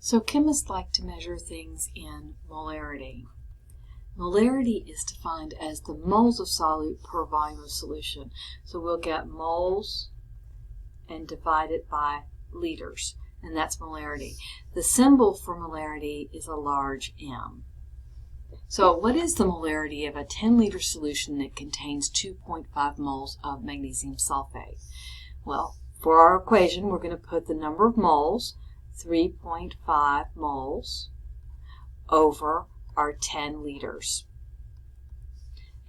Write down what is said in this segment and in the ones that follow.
So chemists like to measure things in molarity. Molarity is defined as the moles of solute per volume of solution. So we'll get moles and divide it by liters, and that's molarity. The symbol for molarity is a large M. So what is the molarity of a 10-liter solution that contains 2.5 moles of magnesium sulfate? Well, for our equation, we're going to put the number of moles, 3.5 moles, over our 10 liters.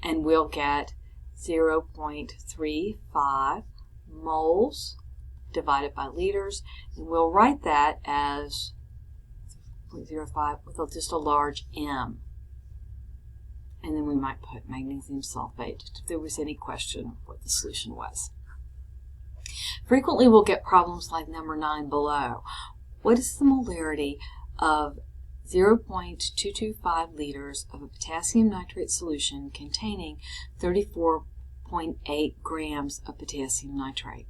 And we'll get 0.35 moles divided by liters, and we'll write that as 0.05 with just a large M. And then we might put magnesium sulfate if there was any question of what the solution was. Frequently we'll get problems like number 9 below. What is the molarity of 0.225 liters of a potassium nitrate solution containing 34.8 grams of potassium nitrate?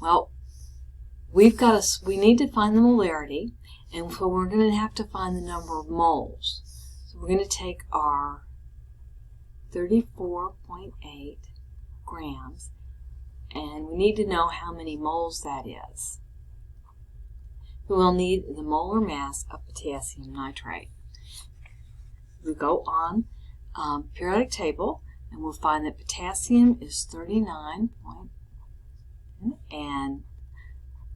Well, we need to find the molarity, and so we're going to have to find the number of moles. So we're going to take our 34.8 grams, and we need to know how many moles that is. We'll need the molar mass of potassium nitrate. We go on periodic table, and we'll find that potassium is 39, and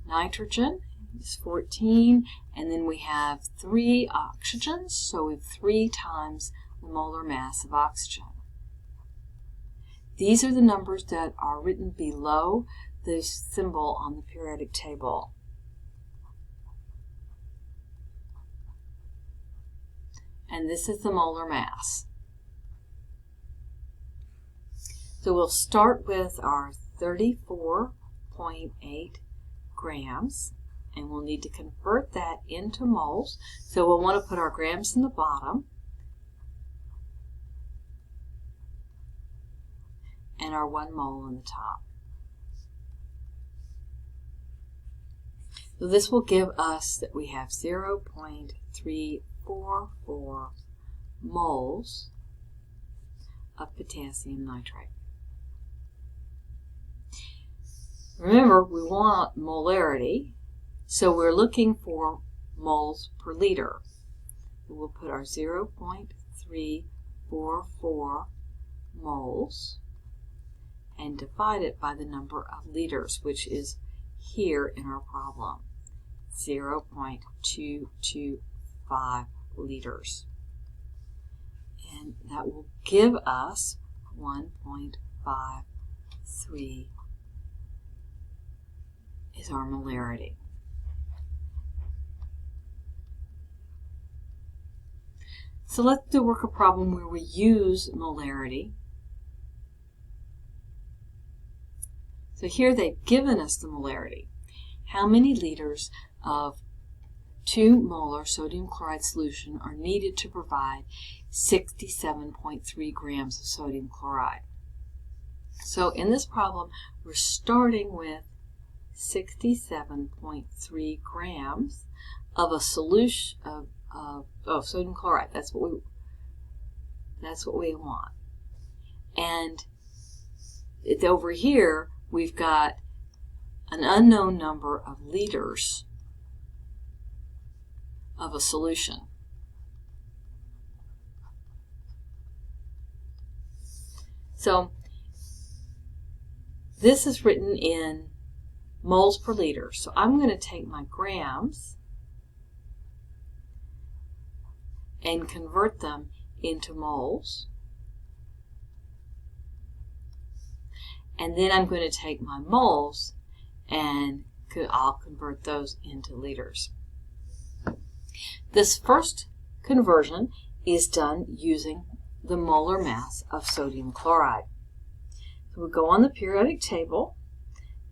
nitrogen is 14, and then we have 3 oxygens, so we have 3 times the molar mass of oxygen. These are the numbers that are written below the symbol on the periodic table. And this is the molar mass. So we'll start with our 34.8 grams, and we'll need to convert that into moles. So we'll want to put our grams in the bottom and our 1 mole in the top. So this will give us that we have 0.344 moles of potassium nitrate. Remember, we want molarity, so we're looking for moles per liter. We'll put our 0.344 moles and divide it by the number of liters, which is here in our problem, 0.225 liters. And that will give us 1.53 is our molarity. So let's do work a problem where we use molarity. So here they've given us the molarity. How many liters of 2 molar sodium chloride solution are needed to provide 67.3 grams of sodium chloride? So in this problem, we're starting with 67.3 grams of a solution of sodium chloride. That's what we want. And it's over here we've got an unknown number of liters of a solution. So this is written in moles per liter. So I'm going to take my grams and convert them into moles. And then I'm going to take my moles and I'll convert those into liters. This first conversion is done using the molar mass of sodium chloride. So we go on the periodic table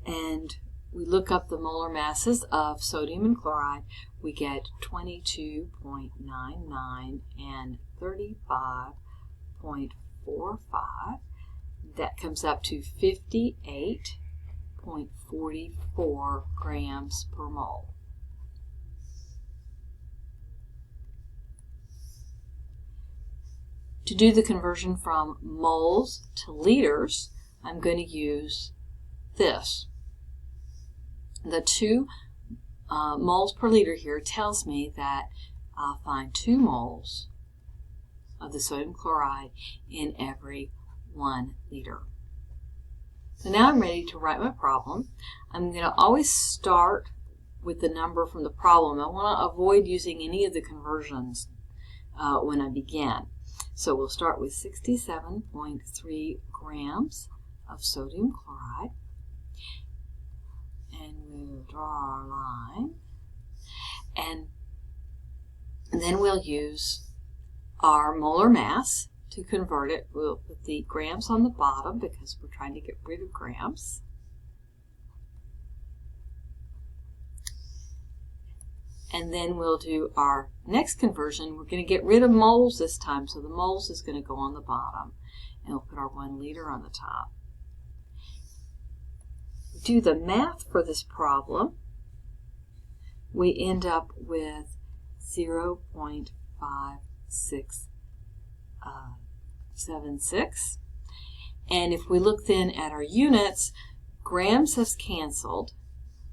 and we look up the molar masses of sodium and chloride. We get 22.99 and 35.45. That comes up to 58.44 grams per mole. To do the conversion from moles to liters, I'm going to use this. The 2 moles per liter here tells me that I'll find 2 moles of the sodium chloride in every 1 liter. So now I'm ready to write my problem. I'm going to always start with the number from the problem. I want to avoid using any of the conversions when I begin. So we'll start with 67.3 grams of sodium chloride. And we'll draw our line. And then we'll use our molar mass to convert it. We'll put the grams on the bottom because we're trying to get rid of grams. And then we'll do our next conversion. We're going to get rid of moles this time, so the moles is going to go on the bottom. And we'll put our 1 liter on the top. Do the math for this problem. We end up with 0.5676. And if we look then at our units, grams has canceled,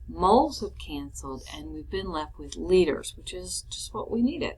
moles have canceled, and we've been left with liters, which is just what we needed.